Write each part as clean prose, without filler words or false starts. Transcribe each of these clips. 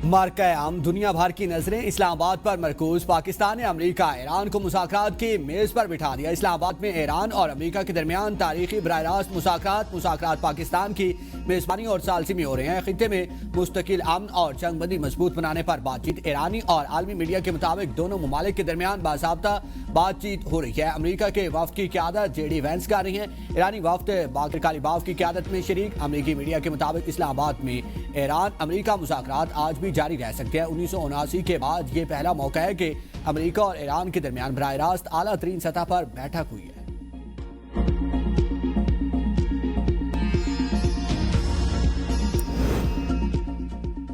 مارکہ عام دنیا بھر کی نظریں اسلام آباد پر مرکوز۔ پاکستان نے امریکہ ایران کو مذاکرات کی میز پر بٹھا دیا۔ اسلام آباد میں ایران اور امریکہ کے درمیان تاریخی براہ راست مذاکرات پاکستان کی میزبانی اور ثالثی میں ہو رہے ہیں۔ خطے میں مستقل امن اور جنگ بندی مضبوط بنانے پر بات چیت۔ ایرانی اور عالمی میڈیا کے مطابق دونوں ممالک کے درمیان باضابطہ بات چیت ہو رہی ہے۔ امریکہ کے وفد کی قیادت JD وینس کر رہی ہیں، ایرانی وفد باقر کالیباف کی قیادت میں شریک۔ امریکی میڈیا کے مطابق اسلام آباد میں ایران امریکہ مذاکرات آج بھی جاری رہ سکتے ہیں۔ 1979 کے بعد یہ پہلا موقع ہے کہ امریکہ اور ایران کے درمیان براہ راست اعلیٰ ترین سطح پر بیٹھک ہوئی ہے۔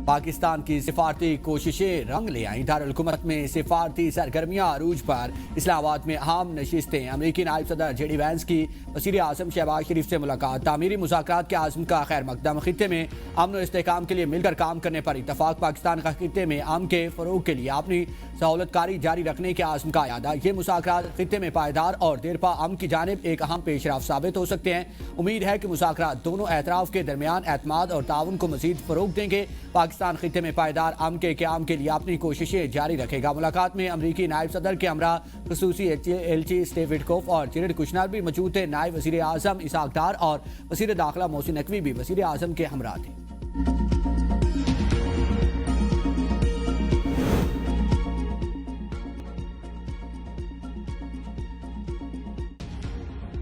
پاکستان کی سفارتی کوششیں رنگ لے آئیں۔ دارالحکومت میں سفارتی سرگرمیاں عروج پر۔ اسلام آباد میں اہم نشستیں۔ امریکی نائب صدر JD وینس کی وزیر اعظم شہباز شریف سے ملاقات۔ تعمیری مذاکرات کے عزم کا خیر مقدم۔ خطے میں امن و استحکام کے لیے مل کر کام کرنے پر اتفاق۔ پاکستان کا خطے میں امن کے فروغ کے لیے اپنی سہولت کاری جاری رکھنے کے عزم کا اعادہ۔ یہ مذاکرات خطے میں پائیدار اور دیرپا امن کی جانب ایک اہم پیش رفت ثابت ہو سکتے ہیں۔ امید ہے کہ مذاکرات دونوں اطراف کے درمیان اعتماد اور تعاون کو مزید فروغ دیں گے۔ پاکستان خطے میں پائیدار امن کے قیام کے لیے اپنی کوششیں جاری رکھے گا۔ ملاقات میں امریکی نائب صدر کے ہمراہ خصوصی ایلچی اسٹیو وٹکوف اور جیریڈ کشنر بھی موجود تھے۔ نائب وزیر اعظم اسحاق ڈار اور وزیر داخلہ محسن نقوی بھی وزیر اعظم کے ہمراہ تھے۔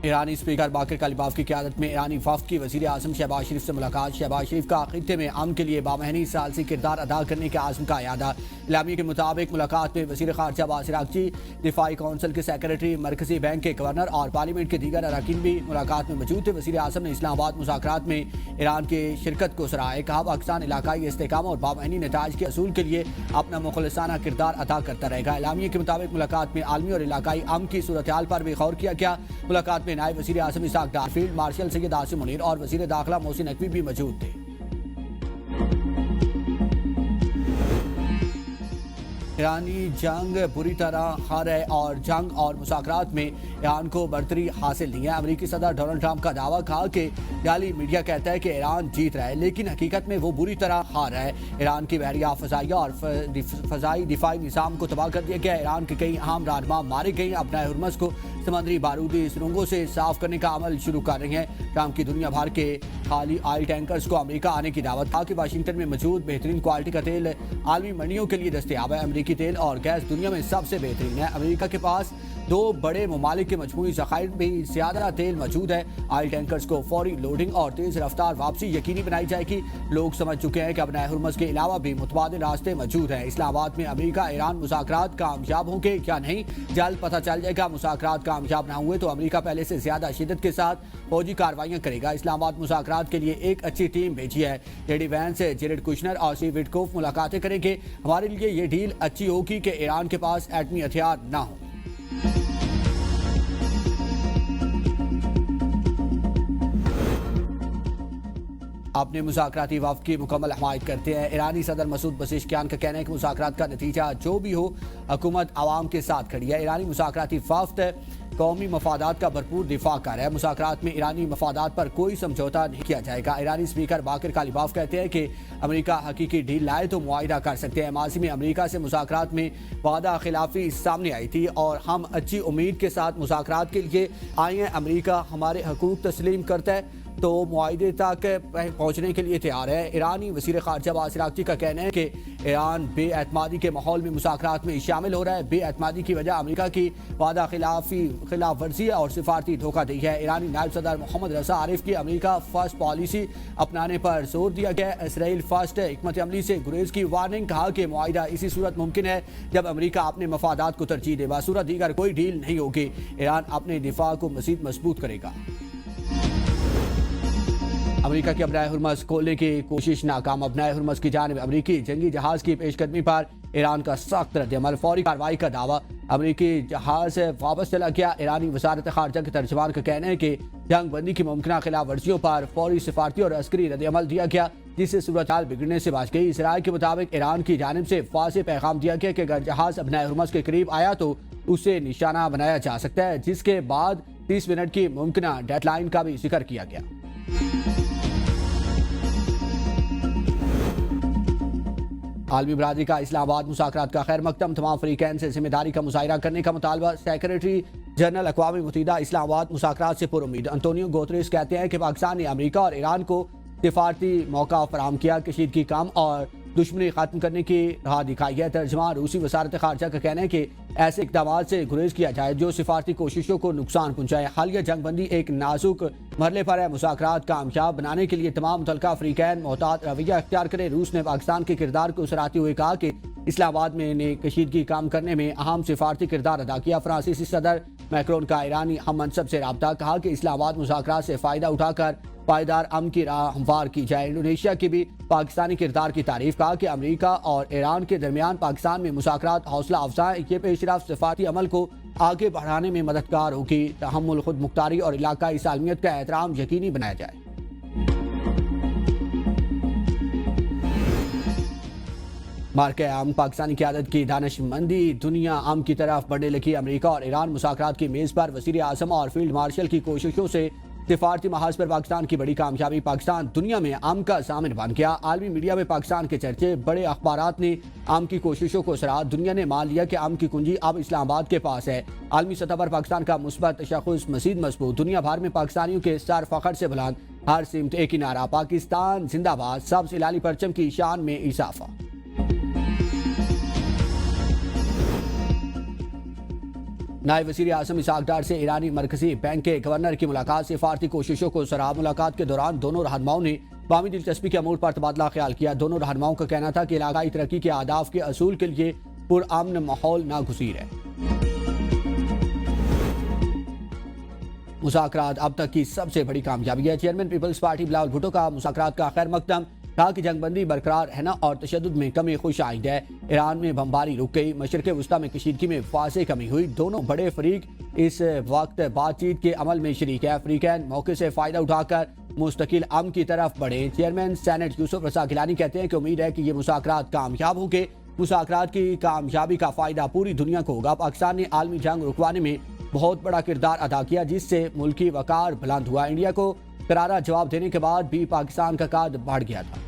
ایرانی اسپیکر باقر کالیباف کی قیادت میں ایرانی وفد کی وزیر اعظم شہباز شریف سے ملاقات۔ شہباز شریف کا خطے میں امن کے لیے بامعنی ثالثی کردار ادا کرنے کے عزم کا اعادہ۔ اعلامیے کے مطابق ملاقات میں وزیر خارجہ عباس عراقچی، دفاعی کونسل کے سیکریٹری، مرکزی بینک کے گورنر اور پارلیمنٹ کے دیگر اراکین بھی ملاقات میں موجود تھے۔ وزیر اعظم نے اسلام آباد مذاکرات میں ایران کی شرکت کو سراہا۔ کہا پاکستان علاقائی استحکام اور بامعنی نتائج کے حصول کے لیے اپنا مخلصانہ کردار ادا کرتا رہے گا۔ اعلامیے کے مطابق ملاقات میں عالمی اور علاقائی امن کی صورتحال پر بھی غور کیا گیا۔ ملاقات میں نائب وزیر اعظم اسحاق ڈار، فیلڈ مارشل سید عاصم منیر اور وزیر داخلہ محسن نقوی بھی موجود تھے۔ ایرانی جنگ بری طرح ہار ہے اور جنگ اور مذاکرات میں ایران کو برتری حاصل نہیں ہے۔ امریکی صدر ڈونلڈ ٹرمپ کا دعویٰ کہا کہ جعلی میڈیا کہتا ہے کہ ایران جیت رہا ہے، لیکن حقیقت میں وہ بری طرح ہار رہا ہے۔ ایران کی بحریہ، فضائیہ اور فضائی دفاعی نظام کو تباہ کر دیا گیا۔ ایران کے کئی اہم رہنما مارے گئے۔ ابنائے ہرمز کو سمندری بارودی سرنگوں سے صاف کرنے کا عمل شروع کر رہی ہیں۔ ٹرمپ کی دنیا بھر کے خالی آئل ٹینکرز کو امریکہ آنے کی دعوت۔ کہا کہ واشنگٹن میں موجود بہترین کوالٹی کا تیل عالمی منڈیوں کے لیے دستیاب ہے۔ امریکی تیل اور گیس دنیا میں سب سے بہترین ہے۔ امریکہ کے پاس دو بڑے ممالک کے مجموعی ذخائر میں زیادہ تیل موجود ہے۔ آئل ٹینکرز کو فوری لوڈنگ اور تیز رفتار واپسی یقینی بنائی جائے گی۔ لوگ سمجھ چکے ہیں کہ ابنائے ہرمز کے علاوہ بھی متبادل راستے موجود ہیں۔ اسلام آباد میں امریکہ ایران مذاکرات کامیاب ہوں گے یا نہیں، جلد پتہ چل جائے گا۔ مذاکرات کامیاب نہ ہوئے تو امریکہ پہلے سے زیادہ شدت کے ساتھ فوجی کارروائیاں کرے گا۔ اسلام آباد مذاکرات کے لیے ایک اچھی ٹیم بھیجی ہے۔ JD وینس، جیریڈ کشنر اور اسٹیو وٹکوف ملاقاتیں کریں گے۔ ہمارے لیے یہ ڈیل اچھی ہوگی کہ ایران کے پاس ایٹمی ہتھیار نہ ہوں۔ اپنے مذاکراتی وفد کی مکمل حمایت کرتے ہیں۔ ایرانی صدر مسعود پزشکیان کا کہنا ہے کہ مذاکرات کا نتیجہ جو بھی ہو، حکومت عوام کے ساتھ کھڑی ہے۔ ایرانی مذاکراتی وفد قومی مفادات کا بھرپور دفاع کر رہا ہے۔ مذاکرات میں ایرانی مفادات پر کوئی سمجھوتا نہیں کیا جائے گا۔ ایرانی اسپیکر باقر کالیباف کہتے ہیں کہ امریکہ حقیقی ڈیل لائے تو معاہدہ کر سکتے ہیں۔ ماضی میں امریکہ سے مذاکرات میں وعدہ خلافی سامنے آئی تھی اور ہم اچھی امید کے ساتھ مذاکرات کے لیے آئے ہیں۔ امریکہ ہمارے حقوق تسلیم کرتا ہے تو معاہدے تک پہنچنے کے لیے تیار ہے۔ ایرانی وزیر خارجہ عباس عراقچی کا کہنا ہے کہ ایران بے اعتمادی کے ماحول میں مذاکرات میں شامل ہو رہا ہے۔ بے اعتمادی کی وجہ امریکہ کی وعدہ خلاف ورزی اور سفارتی دھوکہ دہی ہے۔ ایرانی نائب صدر محمد رضا عارف کی امریکہ فرسٹ پالیسی اپنانے پر زور دیا گیا ہے۔ اسرائیل فرسٹ حکمت عملی سے گریز کی وارننگ۔ کہا کہ معاہدہ اسی صورت ممکن ہے جب امریکہ اپنے مفادات کو ترجیح دے، بصورت دیگر کوئی ڈیل نہیں ہوگی۔ ایران اپنے دفاع کو مزید مضبوط کرے گا۔ امریکہ کے ابنائے ہرمز کھولنے کی کوشش ناکام۔ ابنائے ہرمز کی جانب امریکی جنگی جہاز کی پیش قدمی پر ایران کا سخت رد عمل، فوری کارروائی کا دعویٰ۔ امریکی جہاز واپس چلا گیا۔ ایرانی وزارت خارجہ کے ترجمان کا کہنا ہے کہ جنگ بندی کی ممکنہ خلاف ورزیوں پر فوری سفارتی اور عسکری رد عمل دیا گیا، جس سے صورتحال بگڑنے سے بچ گئی۔ اسرائیل کے مطابق ایران کی جانب سے واضح پیغام دیا گیا کہ اگر جہاز ابنائے ہرمز کے قریب آیا تو اسے نشانہ بنایا جا سکتا ہے، جس کے بعد 30 منٹ کی ممکنہ ڈیڈ لائن کا بھی ذکر کیا گیا۔ عالمی برادری کا اسلام آباد مذاکرات کا خیر مقدم، تمام فریقین سے ذمہ داری کا مظاہرہ کرنے کا مطالبہ۔ سیکریٹری جنرل اقوام متحدہ اسلام آباد مذاکرات سے پر امید۔ انتونیو گوتریس کہتے ہیں کہ پاکستان نے امریکہ اور ایران کو سفارتی موقع فراہم کیا، کشیدگی کم اور دشمنی ختم کرنے کی راہ دکھائی ہے۔ ترجمہ، روسی وزارت خارجہ کا کہنا ہے کہ ایسے اقدامات سے گریز کیا جائے جو سفارتی کوششوں کو نقصان پہنچائے۔ حالیہ جنگ بندی ایک نازک مرحلے پر ہے، مذاکرات کامیاب بنانے کے لیے تمام متعلقہ فریقین محتاط رویہ اختیار کریں۔ روس نے پاکستان کے کردار کو سراہتے ہوئے کہا کہ اسلام آباد میں نے کشیدگی کام کرنے میں اہم سفارتی کردار ادا کیا۔ فرانسیسی صدر میکرون کا ایرانی ہم منصب سے رابطہ، کہا کہ اسلام آباد مذاکرات سے فائدہ اٹھا کر پائیدار امن کی راہ ہموار کی جائے۔ انڈونیشیا کی بھی پاکستانی کردار کی تعریف، کہا کہ امریکہ اور ایران کے درمیان پاکستان میں مذاکرات حوصلہ افزا، یہ پیش رفت سفارتی عمل کو آگے بڑھانے میں مددگار ہوگی۔ تحمل، خود مختاری اور علاقائی سالمیت کا احترام یقینی بنایا جائے۔ مارکہ امن، پاکستانی قیادت کی دانش مندی، دنیا امن کی طرف بڑھنے لگی۔ امریکہ اور ایران مذاکرات کی میز پر، وزیر اعظم اور فیلڈ مارشل کی کوششوں سے سفارتی محاذ پر پاکستان کی بڑی کامیابی۔ پاکستان دنیا میں امن کا ضامن بن گیا۔ عالمی میڈیا میں پاکستان کے چرچے، بڑے اخبارات نے امن کی کوششوں کو سراہا۔ دنیا نے مان لیا کہ امن کی کنجی اب اسلام آباد کے پاس ہے۔ عالمی سطح پر پاکستان کا مثبت تشخص مزید مضبوط، دنیا بھر میں پاکستانیوں کے سر فخر سے بلند، ہر سمت ایک ہی نعرہ، پاکستان زندہ باد، سبز ہلالی پرچم کی شان میں اضافہ۔ نائب وزیر اعظم اسحاق ڈار سے ایرانی مرکزی بینک کے گورنر کی ملاقات، سفارتی کوششوں کو سراہا۔ ملاقات کے دوران دونوں رہنماؤں نے باہمی دلچسپی کے امور پر تبادلہ خیال کیا۔ دونوں رہنماؤں کا کہنا تھا کہ علاقائی ترقی کے اہداف کے حصول کے لیے پرامن ماحول ناگزیر ہے۔ مذاکرات اب تک کی سب سے بڑی کامیابی ہے۔ چیئرمین پیپلز پارٹی بلاول بھٹو کا مذاکرات کا خیر مقدم، کہا کہ جنگ بندی برقرار رہنا اور تشدد میں کمی خوش آئند ہے۔ ایران میں بمباری رک گئی، مشرق وسطی میں کشیدگی میں واضح کمی ہوئی۔ دونوں بڑے فریق اس وقت بات چیت کے عمل میں شریک ہے۔ فریقین موقع سے فائدہ اٹھا کر مستقل امن کی طرف بڑھیں۔ چیئرمین سینٹ یوسف رضا گیلانی کہتے ہیں کہ امید ہے کہ یہ مذاکرات کامیاب ہوں گے۔ مذاکرات کی کامیابی کا فائدہ پوری دنیا کو ہوگا۔ پاکستان نے عالمی جنگ رکوانے میں بہت بڑا کردار ادا کیا، جس سے ملکی وقار بلند ہوا۔ انڈیا کو کرارا جواب دینے کے بعد بھی پاکستان کا قد بڑھ گیا تھا۔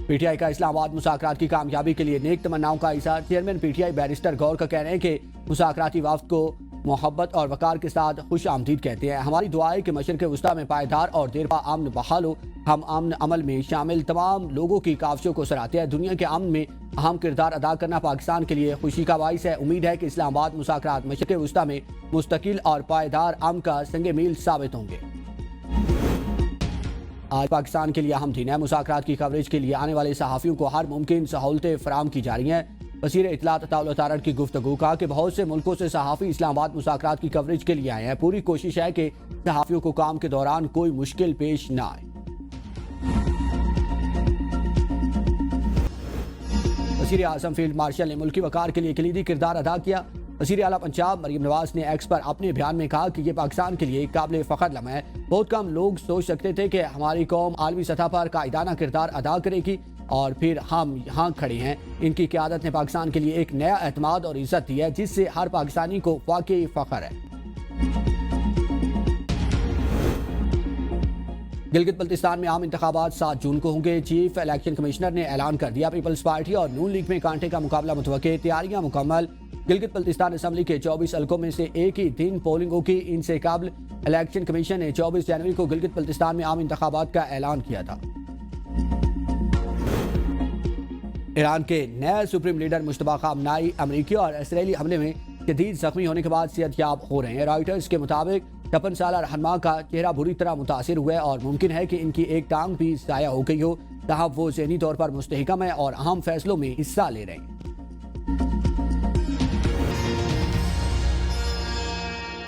پی ٹی آئی کا اسلام آباد مذاکرات کی کامیابی کے لیے نیک تمناؤں کا اظہار۔ Chairman P T I barrister گور کا کہنا ہے کہ مذاکراتی وفد کو محبت اور وقار کے ساتھ خوش آمدید کہتے ہیں۔ ہماری دعا ہے کہ مشرق وسطی میں پائیدار اور دیرپا امن بحال ہو۔ ہم امن عمل میں شامل تمام لوگوں کی کاوشوں کو سراہتے ہیں۔ دنیا کے امن میں اہم کردار ادا کرنا پاکستان کے لیے خوشی کا باعث ہے۔ امید ہے کہ اسلام آباد مذاکرات مشرق وسطی میں مستقل اور پائیدار امن کا سنگ میل ثابت ہوں گے۔ آج پاکستان کے لیے اہم دن ہے۔ مذاکرات کی کوریج کے لیے آنے والے صحافیوں کو ہر ممکن سہولتیں فراہم کی جا رہی ہیں۔ وزیر اطلاعات عطاءاللہ تارڑ کی گفتگو، کہا کہ بہت سے ملکوں سے صحافی اسلام آباد مذاکرات کی کوریج کے لیے آئے ہیں۔ پوری کوشش ہے کہ صحافیوں کو کام کے دوران کوئی مشکل پیش نہ آئے۔ وزیر اعظم فیلڈ مارشل نے ملکی وقار کے لیے کلیدی کردار ادا کیا۔ وزیر اعلیٰ پنجاب مریم نواز نے ایکس پر اپنے بیان میں کہا کہ یہ پاکستان کے لیے ایک قابل فخر لمحہ ہے۔ بہت کم لوگ سوچ سکتے تھے کہ ہماری قوم عالمی سطح پر قائدانہ کردار ادا کرے گی، اور پھر ہم یہاں کھڑے ہیں۔ ان کی قیادت نے پاکستان کے لیے ایک نیا اعتماد اور عزت دی ہے، جس سے ہر پاکستانی کو واقعی فخر ہے۔ گلگت بلتستان میں عام انتخابات 7 جون کو ہوں گے۔ چیف الیکشن کمشنر نے اعلان کر دیا، پیپلز پارٹی اور نون لیگ میں کانٹے کا مقابلہ متوقع، تیاریاں مکمل۔ گلگت بلتستان اسمبلی کے 24 حلقوں میں سے ایک ہی دن پولنگ ہوگی۔ ان سے قبل الیکشن کمیشن نے 24 جنوری کو گلگت بلتستان میں عام انتخابات کا اعلان کیا تھا۔ ایران کے نئے سپریم لیڈر مشتبہ خامنائی امریکی اور اسرائیلی حملے میں شدید زخمی ہونے کے بعد صحت یاب ہو رہے ہیں۔ رائٹرز کے مطابق 56 سالہ رہنما کا چہرہ بری طرح متاثر ہوا ہے اور ممکن ہے کہ ان کی ایک ٹانگ بھی ضائع ہو گئی ہو، تاہم وہ ذہنی طور پر مستحکم ہے اور اہم فیصلوں میں حصہ لے رہے ہیں۔